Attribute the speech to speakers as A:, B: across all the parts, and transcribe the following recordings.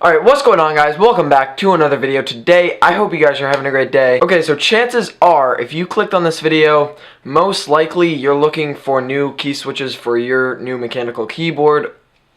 A: Alright, what's going on, guys? Welcome back to another video. Today, I hope you guys are having a great day. Okay, so chances are, if you clicked on this video, most likely you're looking for new key switches for your new mechanical keyboard,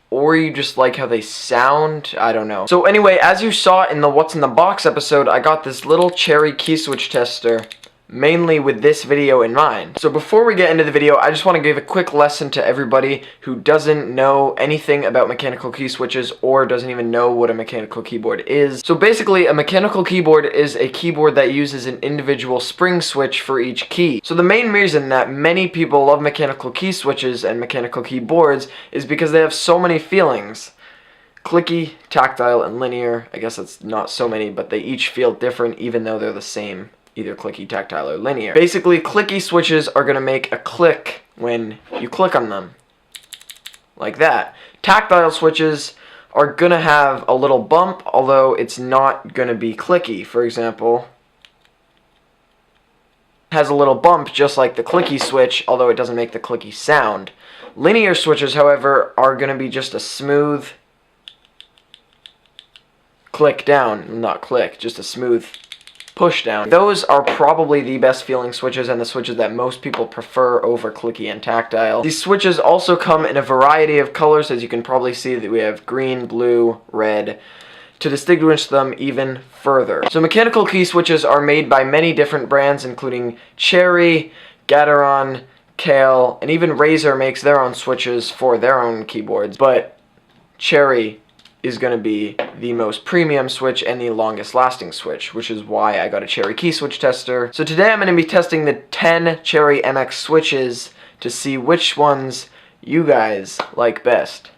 A: or you just like how they sound. I don't know. So anyway, as you saw in the What's in the Box episode, I got this little cherry key switch tester, mainly with this video in mind. So before we get into the video, I just want to give a quick lesson to everybody who doesn't know anything about mechanical key switches or doesn't even know what a mechanical keyboard is. So basically, a mechanical keyboard is a keyboard that uses an individual spring switch for each key. So the main reason that many people love mechanical key switches and mechanical keyboards is because they have so many feelings. Clicky, tactile, and linear. I guess it's not so many, but they each feel different even though they're the same. Either clicky, tactile, or linear. Basically, clicky switches are going to make a click when you click on them. Like that. Tactile switches are going to have a little bump, although it's not going to be clicky. For example, it has a little bump just like the clicky switch, although it doesn't make the clicky sound. Linear switches, however, are going to be just a smooth click down. Not click, just a smooth push down. Those are probably the best feeling switches and the switches that most people prefer over clicky and tactile. These switches also come in a variety of colors, as you can probably see that we have green, blue, red, to distinguish them even further. So mechanical key switches are made by many different brands, including Cherry, Gateron, Kale, and even Razer makes their own switches for their own keyboards, but Cherry is going to be the most premium switch and the longest lasting switch, which is why I got a Cherry key switch tester. So today I'm going to be testing the 10 Cherry MX switches to see which ones you guys like best.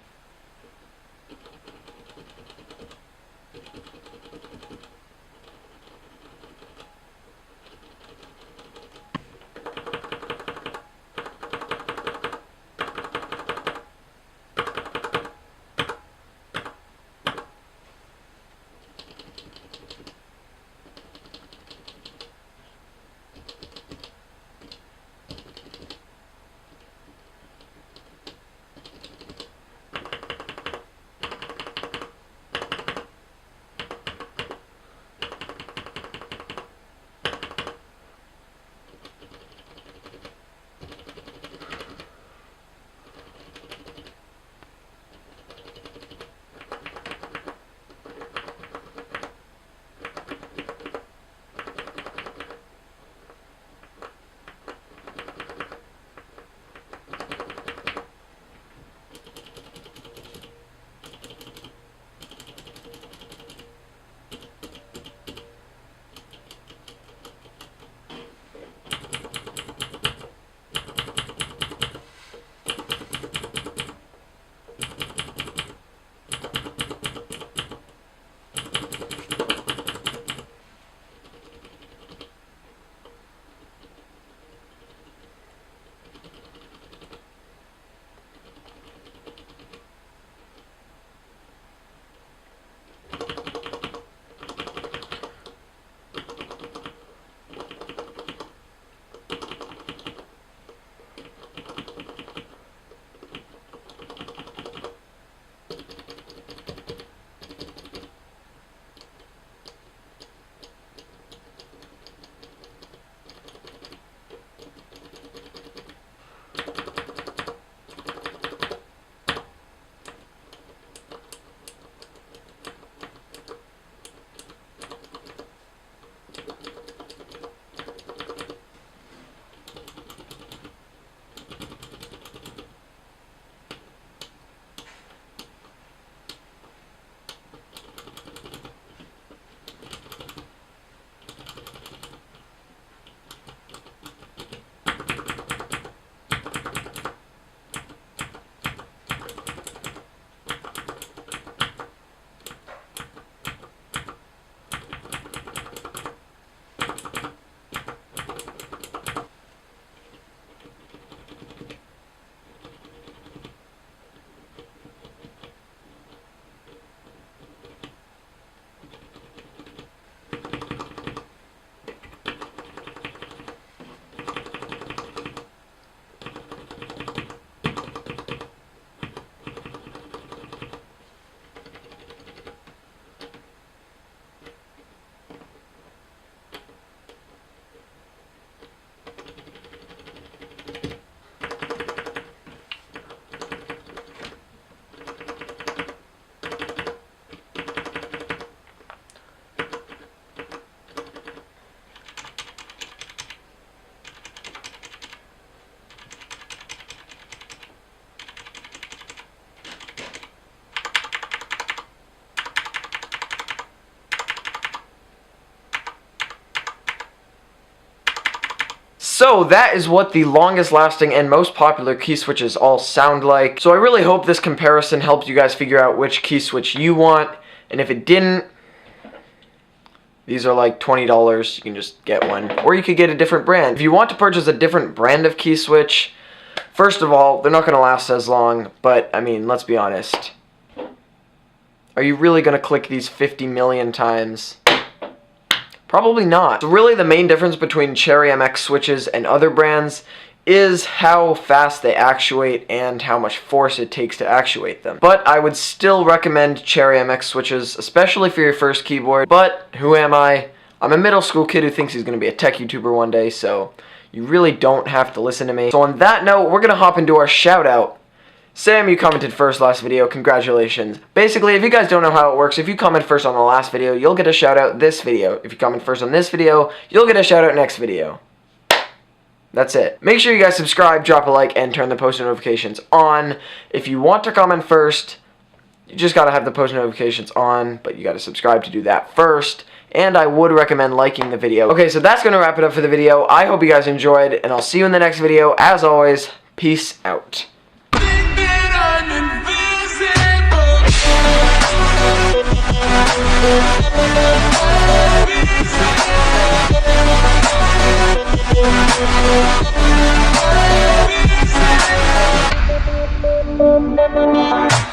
A: So that is what the longest lasting and most popular key switches all sound like. So I really hope this comparison helped you guys figure out which key switch you want. And if it didn't, these are like $20. You can just get one. Or you could get a different brand. If you want to purchase a different brand of key switch, first of all, they're not going to last as long. But, I mean, let's be honest. Are you really going to click these 50 million times? Probably not. So really the main difference between Cherry MX switches and other brands is how fast they actuate and how much force it takes to actuate them. But I would still recommend Cherry MX switches, especially for your first keyboard. But who am I? I'm a middle school kid who thinks he's going to be a tech YouTuber one day, so you really don't have to listen to me. So on that note, we're going to hop into our shout out. Sam, you commented first last video, congratulations. Basically, if you guys don't know how it works, if you comment first on the last video, you'll get a shout out this video. If you comment first on this video, you'll get a shout out next video. That's it. Make sure you guys subscribe, drop a like, and turn the post notifications on. If you want to comment first, you just gotta have the post notifications on, but you gotta subscribe to do that first. And I would recommend liking the video. Okay, so that's gonna wrap it up for the video. I hope you guys enjoyed, and I'll see you in the next video. As always, peace out. We'll be right back.